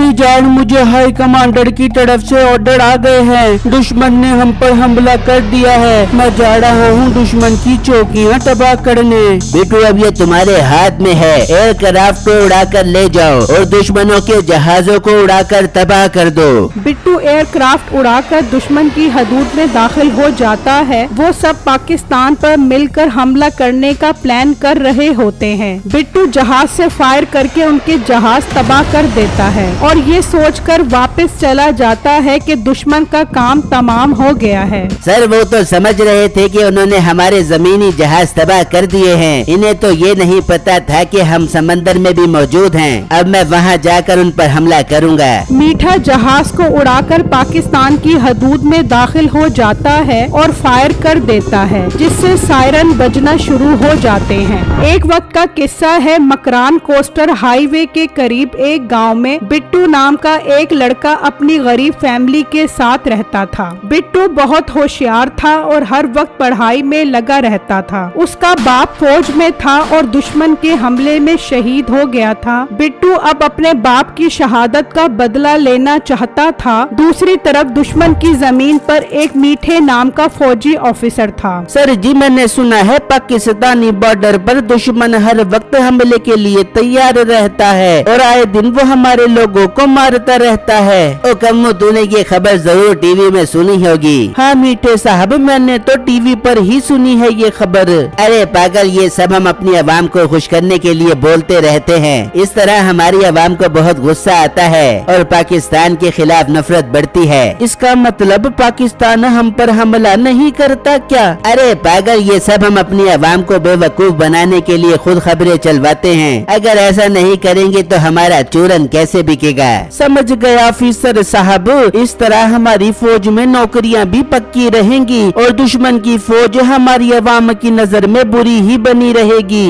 मेरी जान, मुझे हाई कमांडर की तरफ से ऑर्डर आ गए हैं। दुश्मन ने हम पर हमला कर दिया है। मैं जा रहा हूँ दुश्मन की चौकियाँ तबाह करने। बिट्टू अब ये तुम्हारे हाथ में है। एयरक्राफ्ट को उड़ाकर ले जाओ और दुश्मनों के जहाजों को उड़ाकर तबाह कर दो। बिट्टू एयरक्राफ्ट उड़ाकर दुश्मन की हदूद में दाखिल हो जाता है। वो सब पाकिस्तान पर मिलकर हमला करने का प्लान कर रहे होते हैं। बिट्टू जहाज से फायर करके उनके जहाज तबाह कर देता है और ये सोचकर वापस चला जाता है कि दुश्मन का काम तमाम हो गया है। सर वो तो समझ रहे थे कि उन्होंने हमारे जमीनी जहाज तबाह कर दिए हैं। इन्हें तो ये नहीं पता था कि हम समंदर में भी मौजूद हैं। अब मैं वहाँ जाकर उन पर हमला करूँगा। मीठा जहाज को उड़ाकर पाकिस्तान की हदूद में दाखिल हो जाता है और फायर कर देता है, जिससे सायरन बजना शुरू हो जाते हैं। एक वक्त का किस्सा है, मकरान कोस्टर हाईवे के करीब एक गांव में बिट्टू नाम का एक लड़का अपनी गरीब फैमिली के साथ रहता था। बिट्टू बहुत होशियार था और हर वक्त पढ़ाई में लगा रहता था। उसका बाप फौज में था और दुश्मन के हमले में शहीद हो गया था। बिट्टू अब अपने बाप की शहादत का बदला लेना चाहता था। दूसरी तरफ दुश्मन की जमीन पर एक मीठे नाम का फौजी ऑफिसर था। सर जी, मैंने सुना है पाकिस्तानी बॉर्डर पर दुश्मन हर वक्त हमले के लिए तैयार रहता है और आए दिन वो हमारे लोगों को मारता रहता है। ओ कम्मू, तूने ये खबर जरूर टीवी में सुनी होगी। हाँ मीठे साहब, मैंने तो टीवी पर ही सुनी है ये खबर। अरे पागल, ये सब हम अपनी आवाम को खुश करने के लिए बोलते रहते हैं। इस तरह हमारी आवाम को बहुत गुस्सा आता है और पाकिस्तान के खिलाफ नफरत बढ़ती है। इसका मतलब पाकिस्तान हम पर हमला नहीं करता क्या? अरे पागल, ये सब हम अपनी आवाम को बेवकूफ बनाने के लिए खुद खबरें चलवाते हैं। अगर ऐसा नहीं करेंगे तो हमारा चूरन कैसे बिकेगा? समझ गया ऑफिसर साहब। इस तरह हमारी फौज में नौकरियां भी पक्की रहेंगी और दुश्मन की फौज हमारी आवाम की नजर में बुरी ही बनी रहेगी।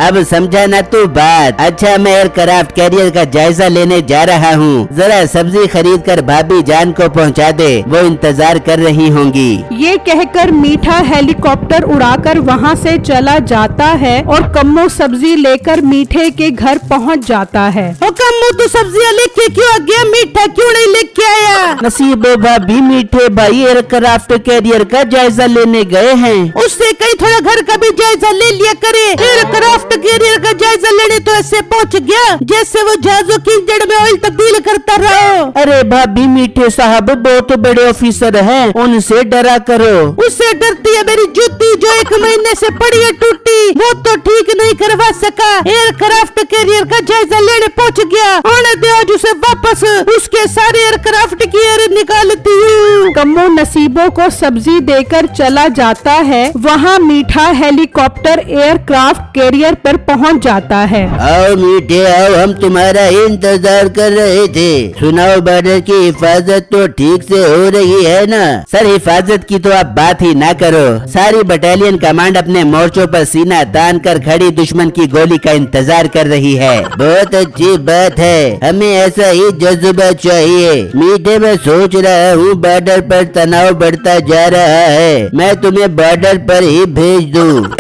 अब समझा ना तू बात। अच्छा, मैं एयरक्राफ्ट कैरियर का जायजा लेने जा रहा हूँ। जरा सब्जी खरीद कर भाभी जान को पहुँचा दे, वो इंतजार कर रही होंगी। ये कहकर मीठा हेलीकॉप्टर उड़ाकर वहाँ से चला जाता है और कम्मू सब्जी लेकर मीठे के घर पहुँच जाता है। ओ कम्मू, तू सब्जियाँ लेके क्यों आ गया? मीठा क्यों नहीं लेके आया? नसीब भाभी मीठे भाई एयरक्राफ्ट कैरियर का जायजा लेने गए हैं। उससे कहीं थोड़ा घर का भी जायजा ले लिया करे। एयरक्राफ्ट कैरियर का जायजा लेने तो ऐसे पहुँच गया जैसे वो जहाजों की इंजन में ऑयल तब्दील करता रहो। अरे भाभी मीठे साहब बहुत बड़े ऑफिसर हैं, उनसे डरा करो। उससे डरती है मेरी जूती जो 1 महीने से पड़ी है टूटी, वो तो ठीक नहीं करवा सका। एयरक्राफ्ट कैरियर का जायजा लेने पहुँच गया। आने दे आज उसे वापस, उसके सारे एयरक्राफ्ट की एयर निकालती हूँ। कम्मू नसीबों को सब्जी देकर चला जाता है। वहाँ मीठा हेलीकॉप्टर एयरक्राफ्ट कैरियर पर पहुँच जाता है। आओ मीठे आओ, हम तुम्हारा इंतजार कर रहे थे। सुनाओ, बॉर्डर की हिफाजत तो ठीक से हो रही है ना? सर, हिफाजत की तो आप बात ही ना करो। सारी बटालियन कमांड अपने मोर्चों पर सीना तान कर खड़ी दुश्मन की गोली का इंतजार कर रही है। बहुत अच्छी बात है, हमें ऐसा ही जज्बा चाहिए। मीठे, मैं सोच रहा हूँ बॉर्डर पर तनाव बढ़ता जा रहा है, मैं तुम्हें बॉर्डर पर ही भेज दूँ।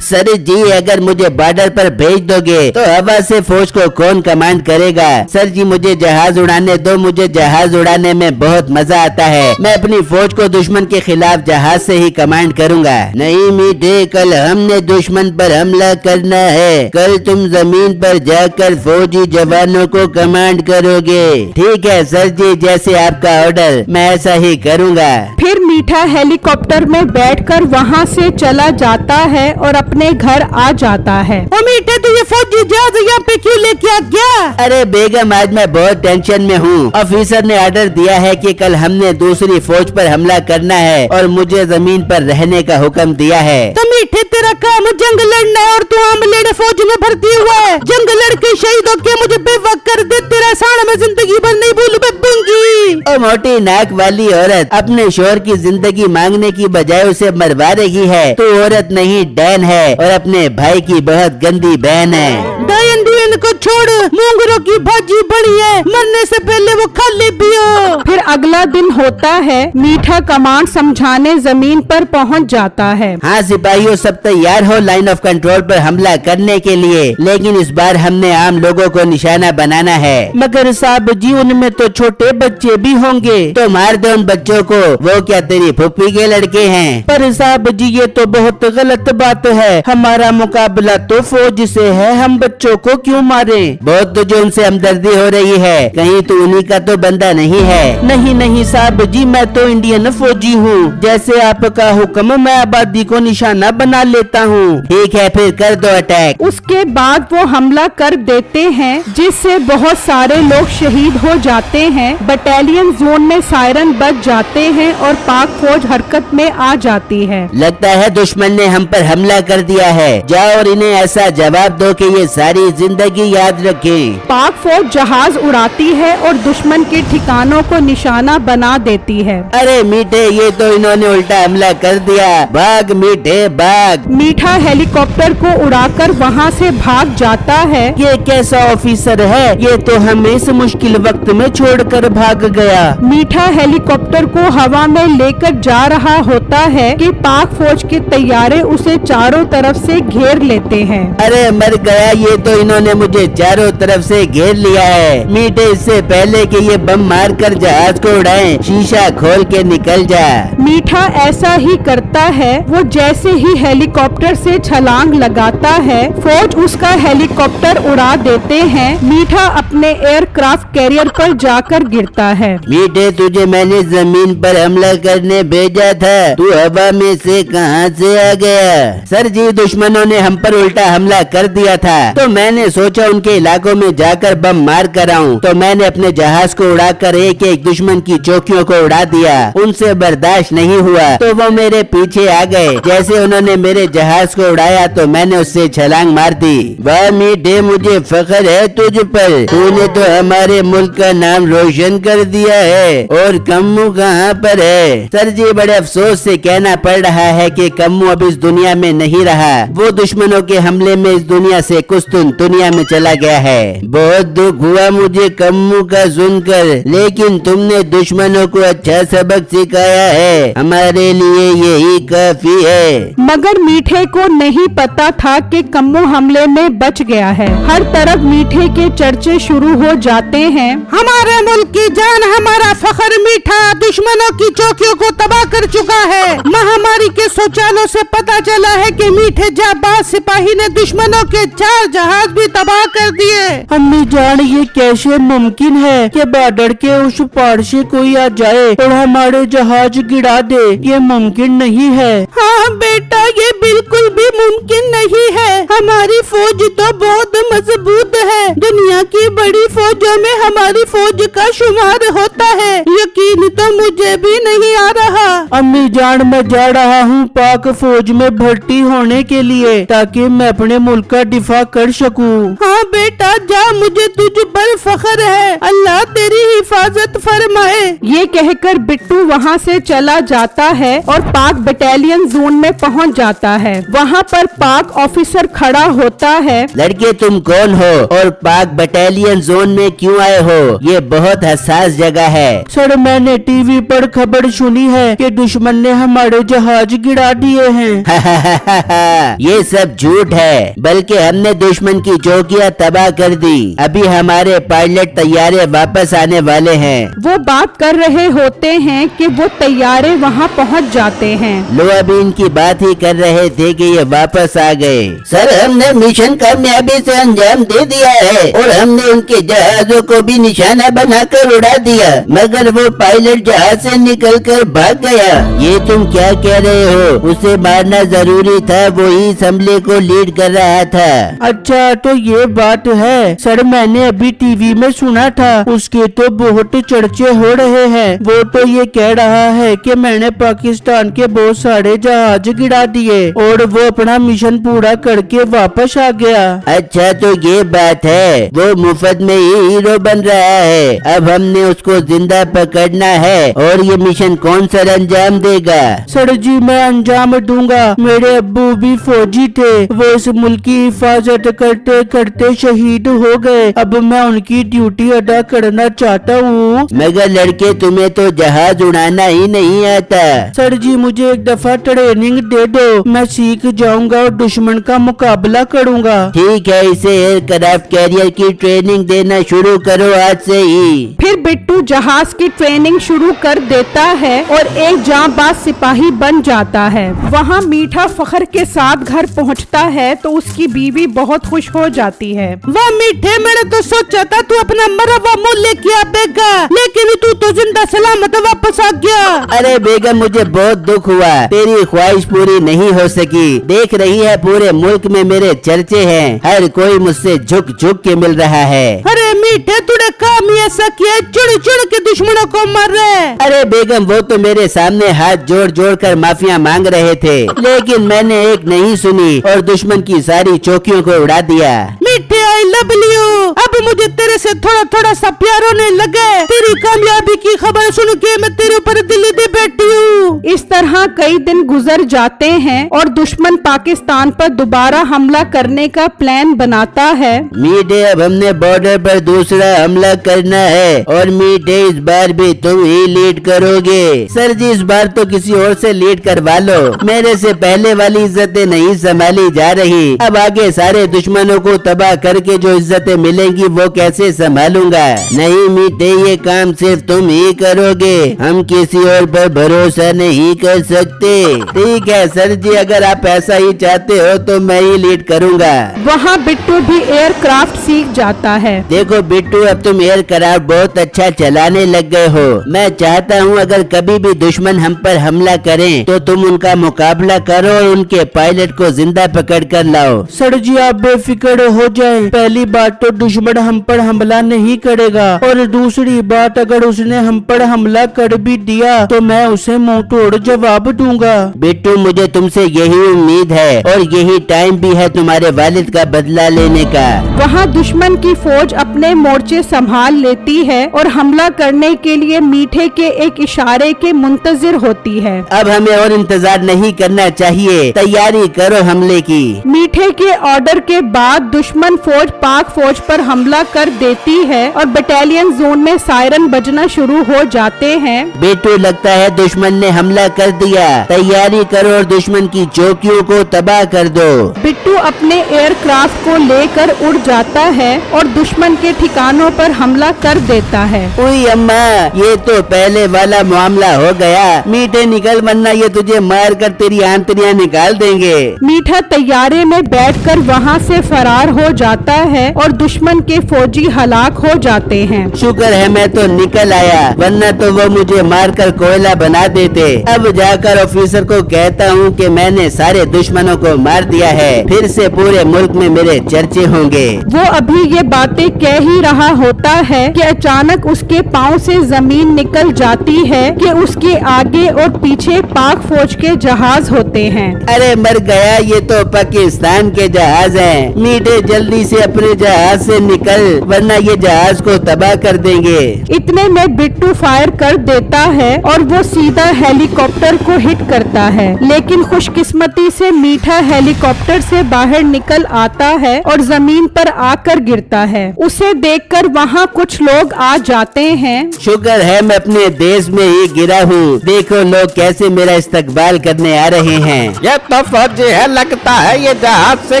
सर जी, अगर मुझे बॉर्डर पर भेज दोगे तो हवा से फौज को कौन कमांड करेगा? सर जी, मुझे जहाज उड़ाने दो, मुझे जहाज उड़ाने में बहुत मजा आता है। मैं अपनी फौज को दुश्मन के खिलाफ जहाज से ही कमांड करूंगा। नहीं मीठे, कल हमने दुश्मन पर हमला करना है। कल तुम जमीन पर जाकर फौजी जवानों को कमांड करोगे। ठीक है सर जी, जैसे आपका ऑर्डर, मैं ऐसा ही करूंगा। फिर मीठा हेलीकॉप्टर में बैठकर वहाँ से चला जाता है और अपने घर आ जाता है। ओ मीठा, तू ये फौजी जहाज यहाँ पे क्यों लेके आ गया? अरे बेगम, आज मैं बहुत टेंशन में हूँ। ऑफिसर ने ऑर्डर दिया है कि कल हमने दूसरी फौज पर हमला करना है और मुझे जमीन पर रहने का हुक्म दिया है। तो मीठे, तेरा काम जंग लड़ना है और तू आमलेड फौज में भर्ती हुआ है। जंग लड़के शहीद होके मुझे बेवक कर दे, तेरा साड़ा मैं जिंदगी भर नहीं भूल बूंगी। ओ मोटी नाक वाली औरत, अपने शोहर की जिंदगी मांगने की बजाय उसे मरवा रही है। तू औरत नहीं, डैन है और अपने भाई की बहुत गंदी बहन है। डायन ट्रेन को छोड़, मूंगरों की भाजी बड़ी है, मरने से पहले वो खा ले पियो। फिर अगला दिन होता है। मीठा कमांड समझाने जमीन पर पहुंच जाता है। हाँ सिपाहियों, सब तैयार हो लाइन ऑफ कंट्रोल पर हमला करने के लिए, लेकिन इस बार हमने आम लोगों को निशाना बनाना है। मगर साहब जी, उनमें तो छोटे बच्चे भी होंगे। तो मार दो उन बच्चों को, वो क्या तेरी फूफी के लड़के हैं? पर साहब जी, ये तो बहुत गलत बात है। हमारा मुकाबला तो फौज से है, हम बच्चों को क्यों मारे? बहुत तुझे उनसे हमदर्दी हो रही है, कहीं तू उन्हीं का तो बंदा नहीं है। नहीं नहीं साहब जी, मैं तो इंडियन फौजी हूँ। जैसे आपका हुक्म, मैं आबादी को निशाना बना लेता हूँ। ठीक है, फिर कर दो अटैक। उसके बाद वो हमला कर देते हैं, जिससे बहुत सारे लोग शहीद हो जाते हैं। बटालियन जोन में सायरन बज जाते हैं और पाक फौज हरकत में आ जाती है। लगता है दुश्मन ने हम पर हमला कर दिया है। जाओ और इन्हें ऐसा जवाब दो कि ये सारी जिंदगी याद रखें। पाक फौज जहाज उड़ाती है और दुश्मन के ठिकानों को निशाना बना देती है। अरे मीठे, ये तो इन्होंने उल्टा हमला कर दिया। भाग मीठे भाग। मीठा हेलीकॉप्टर को उड़ाकर वहाँ से भाग जाता है। ये कैसा ऑफिसर है? ये तो हमें इस मुश्किल वक्त में छोड़कर भाग गया। मीठा हेलीकॉप्टर को हवा में लेकर जा रहा होता है कि पाक फौज के तैयारे उसे चारों तरफ से घेर लेते हैं। अरे मर गया, ये तो इन्होंने मुझे चारों तरफ से घेर लिया है। मीठे, इससे पहले कि ये बम मार कर जहाज को उड़ाएं, शीशा खोल के निकल जा। मीठा ऐसा ही करता है। वो जैसे ही हेलीकॉप्टर से छलांग लगाता है, फौज उसका हेलीकॉप्टर उड़ा देते हैं। मीठा अपने एयरक्राफ्ट कैरियर पर जाकर गिरता है। मीठे, तुझे मैंने जमीन पर हमला करने भेजा था, तू हवा में से कहां से आ गया? सर जी, दुश्मनों ने हम पर उल्टा हमला कर दिया था, तो मैंने सोचा उनके इलाकों में जाकर बम मार कर आऊं। तो मैंने अपने जहाज को उड़ाकर एक एक दुश्मन की चौकियों को उड़ा दिया। उनसे बर्दाश्त नहीं हुआ तो वो मेरे पीछे आ गए। जैसे उन्होंने मेरे जहाज को उड़ाया तो मैंने उससे छलांग मार दी। वाह मीठे, मुझे फख्र है तुझ पर, तूने तो हमारे मुल्क का नाम रोशन कर दिया है। और कम्मू कहाँ पर है? सर जी, बड़े अफसोस से कहना पड़ रहा है कि कम्मू अब इस दुनिया में नहीं रहा। वो दुश्मनों के हमले में इस दुनिया से कुस्तुन दुनिया में चला गया है। बहुत दुख हुआ मुझे कम्मू का सुनकर, लेकिन तुमने दुश्मनों को अच्छा सबक सिखाया है, हमारे लिए यही काफी है। मगर मीठे को नहीं पता था कि कम्मू हमले में बच गया है। हर तरफ मीठे के चर्चे शुरू हो जाते हैं। हमारे मुल्क की जान, हमारा फख्र मीठा दुश्मनों की चौकियों को तबाह कर चुका है। महामारी के शौचालयों से पता चला है कि मीठे जाबाज सिपाही ने दुश्मनों के 4 जहाज भी तबाह कर दिए। अम्मी जान, ये कैसे मुमकिन है कि बॉर्डर के उस पार से कोई आ जाए और हमारे जहाज गिरा दे? ये मुमकिन नहीं है। हाँ बेटा, ये बिल्कुल भी मुमकिन नहीं है। हमारी फौज तो बहुत मजबूत है। दुनिया की बड़ी फौजों में हमारी फौज का शुमार होता है। यकीन तो मुझे भी नहीं आ रहा। अम्मी जान, मैं जा रहा हूँ पाक फौज में भर्ती होने के लिए, ताकि मैं अपने मुल्क का दिफा कर सकूँ। हाँ बेटा जा, मुझे तुझ पर फख्र है। अल्लाह तेरी हिफाजत फरमाए। ये कहकर बिट्टू वहाँ से चला जाता है और पाक बटालियन जोन में पहुँच जाता है। वहाँ पर पाक ऑफिसर खड़ा होता है। लड़के, तुम कौन हो और पाक बटालियन जोन में क्यों आए हो? ये बहुत हसास जगह है। सर, मैंने टीवी पर खबर सुनी है कि दुश्मन ने हमारे जहाज गिरा दिए हैं। ये सब झूठ है, बल्कि हमने दुश्मन की चौकियां तबाह कर दी। अभी हमारे पायलट तैयारे वापस आने वाले हैं। वो बात कर रहे होते हैं कि वो तैयारे वहाँ पहुँच जाते हैं। लो, अभी इनकी बात ही कर रहे थे कि ये वापस आ गए। सर, हमने मिशन कामयाबी से अंजाम दे दिया है और हमने उनके जहाजों को भी निशाना बनाकर उड़ा दिया, मगर वो पायलट जहाज से निकलकर भाग गया। ये तुम क्या कह रहे हो? उसे मारना जरूरी था, वो ही इस हमले को लीड कर रहा था। अच्छा, तो ये बात है। सर, मैंने अभी टीवी में सुना था, उसके तो बहुत चर्चे हो रहे हैं। वो तो ये कह रहा है कि मैंने पाकिस्तान के बहुत सारे जहाज गिरा दिए और वो अपना मिशन मिशन पूरा करके वापस आ गया। अच्छा तो ये बात है, वो मुफ्त में ही हीरो बन रहा है। अब हमने उसको जिंदा पकड़ना है और ये मिशन कौन सा अंजाम देगा? सर जी मैं अंजाम दूंगा। मेरे अब्बू भी फौजी थे, वो इस मुल्क की हिफाजत करते करते शहीद हो गए। अब मैं उनकी ड्यूटी अदा करना चाहता हूँ। मगर लड़के तुम्हें तो जहाज उड़ाना ही नहीं आता। सर जी मुझे एक दफा ट्रेनिंग दे दो, मैं सीख जाऊंगा और दुश्मन का मुकाबला करूंगा। ठीक है, इसे एयरक्राफ्ट कैरियर की ट्रेनिंग देना शुरू करो आज से ही। फिर बिट्टू जहाज की ट्रेनिंग शुरू कर देता है और एक जांबाज सिपाही बन जाता है। वहाँ मीठा फखर के साथ घर पहुँचता है तो उसकी बीवी बहुत खुश हो जाती है। वाह मीठे, मैंने तो सोचा था तू अपना मरा हुआ मुंह लेके आएगा, लेकिन तू तो जिंदा सलामत वापस आ गया। अरे बेगम मुझे बहुत दुख हुआ, तेरी ख्वाहिश पूरी नहीं हो सकी। देख रही है पूरे मुल्क में मेरे चर्चे हैं, हर कोई मुझसे झुक झुक के मिल रहा है। अरे मीठे तूने काम ही ऐसा किया, चुड़ चुड़ के दुश्मनों को मार रहे। अरे बेगम वो तो मेरे सामने हाथ जोड़ जोड़ कर माफिया मांग रहे थे, लेकिन मैंने एक नहीं सुनी और दुश्मन की सारी चौकियों को उड़ा दिया। मीठे आई लव यू, अब मुझे तेरे से थोड़ा थोड़ा सा प्यार होने लगा। तेरी कामयाबी की खबर सुन के मैं तेरे ऊपर दिल दे बैठी हूँ। इस तरह कई दिन गुजर जाते हैं और दुश्मन पाकिस्तान पर दोबारा हमला करने का प्लान बनाता है। मीठे अब हमने बॉर्डर पर दूसरा हमला करना है और मीठे इस बार भी तुम ही लीड करोगे। सर जी इस बार तो किसी और से लीड करवा लो, मेरे से पहले वाली इज्जतें नहीं संभाली जा रही। अब आगे सारे दुश्मनों को तबाह करके जो इज्जतें मिलेंगी वो कैसे संभालूंगा? नहीं मीठे ये काम सिर्फ तुम ही करोगे, हम किसी और पर भरोसा नहीं कर सकते। ठीक है सर जी, अगर आप ऐसा ही चाहते हो तो मैं ही लीड करूंगा। वहाँ बिट्टू भी एयरक्राफ्ट सीख जाता है। देखो बिट्टू अब तुम एयरक्राफ्ट बहुत अच्छा चलाने लग गए हो। मैं चाहता हूँ अगर कभी भी दुश्मन हम पर हमला करें तो तुम उनका मुकाबला करो और उनके पायलट को जिंदा पकड़ कर लाओ। सर जी आप बेफिक्र हो जाएं। पहली बात तो दुश्मन हम पर हमला नहीं करेगा और दूसरी बात अगर उसने हम पर हमला कर भी दिया तो मैं उसे मुंह तोड़ जवाब दूंगा। बिट्टू मुझे तुमसे यही उम्मीद है और यही टाइम भी है तुम्हारे वालिद का बदला लेने का। वहाँ दुश्मन की फौज अपने मोर्चे संभाल लेती है और हमला करने के लिए मीठे के एक इशारे के मुंतजिर होती है। अब हमें और इंतजार नहीं करना चाहिए, तैयारी करो हमले की। मीठे के ऑर्डर के बाद दुश्मन फौज पाक फौज पर हमला कर देती है और बटालियन जोन में सायरन बजना शुरू हो जाते हैं। बिट्टू लगता है दुश्मन ने हमला कर दिया, तैयारी करो और दुश्मन की चौकियों को तबाह कर दो। बिट्टू अपने एयरक्राफ्ट को लेकर उड़ जाता है और दुश्मन के ठिकानों पर हमला कर देता है। ओए अम्मा ये तो पहले वाला मामला हो गया। मीठे निकल वरना ये तुझे मार कर तेरी आंतरियां निकाल देंगे। मीठा तैयारे में बैठकर वहाँ से फरार हो जाता है और दुश्मन के फौजी हलाक हो जाते हैं। शुक्र है मैं तो निकल आया, वरना तो वो मुझे मारकर कोयला बना देते। अब जाकर ऑफिसर को कहता हूँ कि मैंने सारे दुश्मनों को मार दिया है, फिर से पूरे मुल्क में मेरे चर्चे होंगे। वो अभी ये बातें कह ही रहा होता है कि अचानक उसके पाँव से जमीन निकल जाती है कि उसके आगे और पीछे पाक फौज के जहाज होते हैं। अरे मर गया, ये तो पाकिस्तान के जहाज हैं। मीठे जल्दी से अपने जहाज से निकल वरना ये जहाज को तबाह कर देंगे। इतने में बिट्टू फायर कर देता है और वो सीधा हेलीकॉप्टर को हिट करता है, लेकिन खुशकिस्मती से मीठा हेलीकॉप्टर से बाहर निकल आता है और जमीन पर आकर गिरता है। उसे देखकर वहाँ कुछ लोग आ जाते हैं। शुक्र है मैं अपने देश में ही गिरा हूँ, देखो लोग कैसे मेरा इस्तकबाल करने आ रहे हैं। ये तो फौजी है, लगता है ये जहाज से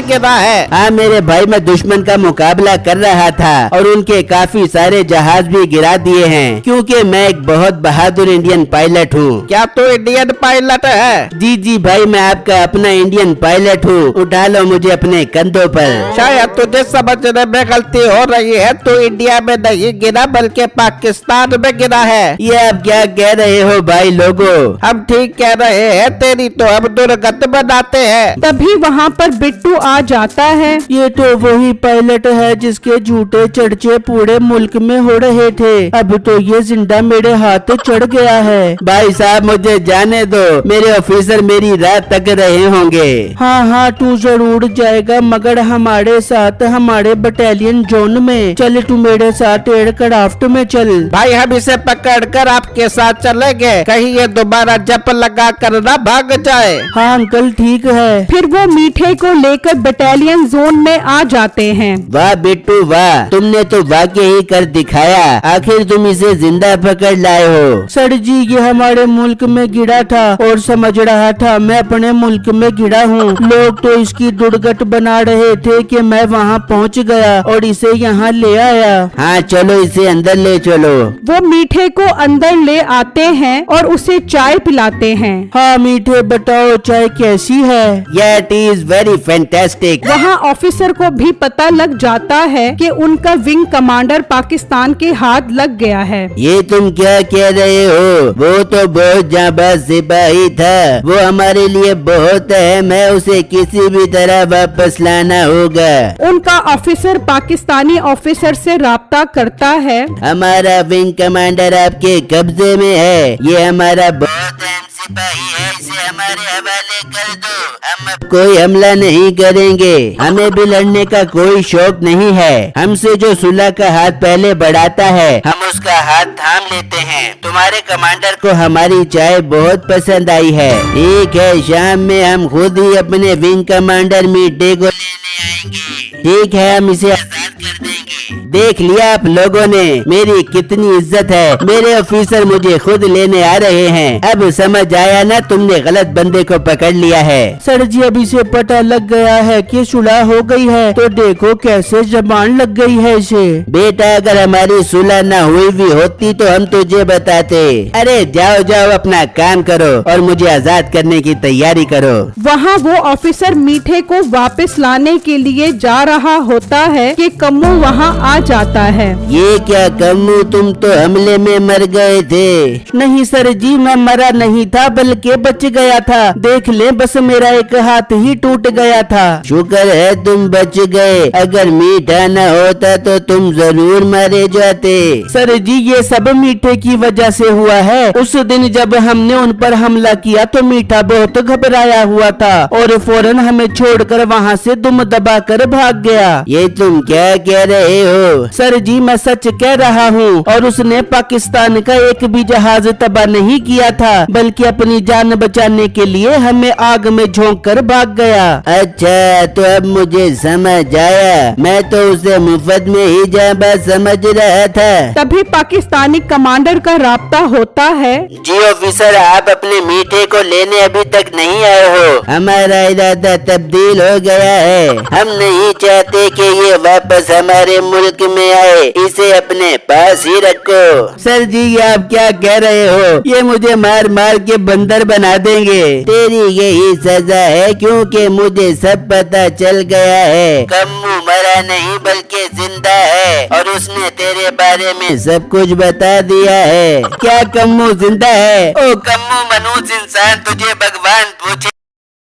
गिरा है। हाँ मेरे भाई, मैं दुश्मन का मुकाबला कर रहा था और उनके काफी सारे जहाज भी गिरा दिए हैं, क्योंकि मैं एक बहुत बहादुर इंडियन पायलट हूँ। क्या तू इंडियन पायलट है? जी जी भाई, मैं आपका अपना इंडियन पायलट हूँ, उठा लो मुझे अपने कंधों पर। शायद तुझे समझने में गलती हो रही है, तू इंडिया में नहीं गिरा बल्कि पाकिस्तान में गिरा है। ये आप क्या कह रहे हो भाई लोगों? हम ठीक कह रहे हैं, तेरी तो हम दुर्गत बनाते हैं। तभी वहाँ पर बिट्टू आ जाता है। ये तो वही पायलट है जिसके ये झूठे चर्चे पूरे मुल्क में हो रहे थे, अब तो ये जिंदा मेरे हाथ चढ़ गया है। भाई साहब मुझे जाने दो, मेरे ऑफिसर मेरी रात तक रहे होंगे। हाँ हाँ तू जरूर जाएगा, मगर हमारे साथ हमारे बटालियन जोन में। चल तू मेरे साथ एयरक्राफ्ट में चल। भाई हम इसे पकड़ कर आपके साथ चलेंगे, कहीं ये दोबारा जप लगा कर ना भाग जाए। हाँ अंकल ठीक है। फिर वो मीठे को लेकर बटालियन जोन में आ जाते हैं। वाह बिट्टू वाह, तुमने तो वाकई ही कर दिखाया, आखिर तुम इसे जिंदा पकड़ लाए हो। सर जी ये हमारे मुल्क में गिरा था और समझ रहा था मैं अपने मुल्क में गिरा हूँ। लोग तो इसकी दुर्गत बना रहे थे कि मैं वहाँ पहुँच गया और इसे यहाँ ले आया। हाँ चलो इसे अंदर ले चलो। वो मीठे को अंदर ले आते हैं और उसे चाय पिलाते हैं। हाँ मीठे बताओ चाय कैसी है? Yeah, it is very fantastic। वहाँ ऑफिसर को भी पता लग जाता है कि उनका विंग कमांडर पाकिस्तान के हाथ लग गया है। ये तुम क्या कह रहे हो? वो तो बहुत जाबाज सिपाही था, वो हमारे लिए बहुत अहम है, उसे किसी भी तरह वापस लाना होगा। उनका ऑफिसर पाकिस्तानी ऑफिसर से राब्ता करता है। हमारा विंग कमांडर आपके कब्जे में है, ये हमारा बहुत अहम सिपाही है, इसे हमारे हवाले कर दो। हम अब कोई हमला नहीं करेंगे, हमें भी लड़ने का कोई शौक नहीं है। हमसे जो सुलह का हाथ पहले बढ़ाता है हम उसका हाथ थाम लेते हैं। तुम्हारे कमांडर को हमारी चाय बहुत पसंद आई है। ठीक है, शाम में हम खुद ही अपने विंग कमांडर मीठे को लेने आएंगे। ठीक है, हम इसे आजाद कर देंगे। देख लिया आप लोगों ने मेरी कितनी इज्जत है, मेरे ऑफिसर मुझे खुद लेने आ रहे हैं। अब समझ आया ना, तुमने गलत बंदे को पकड़ लिया है। सर जी अभी से पता लग गया है कि सुलह हो गई है, तो देखो कैसे जबान लग गई है इसे। बेटा अगर हमारी सुलह न हुई भी होती तो हम तुझे बताते। अरे जाओ जाओ अपना काम करो और मुझे आजाद करने की तैयारी करो। वहाँ वो ऑफिसर मीठे को वापस लाने के लिए जा रहा होता है कि कम्मू वहाँ आ जाता है। ये क्या कम्मू, तुम तो हमले में मर गए थे। नहीं सर जी मैं मरा नहीं था बल्कि बच गया था, देख ले बस मेरा एक हाथ ही टूट गया था। शुक्र है तुम बच गए, अगर मीठा न होता तो तुम जरूर मारे जाते। सर जी ये सब मीठे की वजह से हुआ है। उस दिन जब हमने उन पर हमला किया तो मीठा बहुत घबराया हुआ था और फौरन हमें छोड़कर वहाँ से दुम दबा कर भाग गया। ये तुम क्या कह रहे हो? सर जी मैं सच कह रहा हूँ, और उसने पाकिस्तान का एक भी जहाज तबाह नहीं किया था, बल्कि अपनी जान बचाने के लिए हमें आग में झोंक कर भाग गया। अच्छा तो अब मुझे समझ आया, मैं तो उसे मुफ्त में ही जाबाज समझ रहा था। तभी पाकिस्तानी कमांडर का राब्ता होता है। जी ऑफिसर, आप अपने मीठे को लेने अभी तक नहीं आए हो। हमारा इरादा तब्दील हो गया है, हम नहीं चाहते कि ये वापस हमारे मुल्क में आए, इसे अपने पास ही रखो। सर जी ये आप क्या कह रहे हो? ये मुझे मार मार के बंदर बना देंगे। तेरी यही सजा है, क्योंकि मुझे सब पता चल गया है। कम्मू मरा नहीं बल्कि जिंदा है और उसने तेरे बारे में सब कुछ बता दिया है। क्या कम्मू जिंदा है? ओ कम्मू मनुष्य इंसान, तुझे भगवान पूछे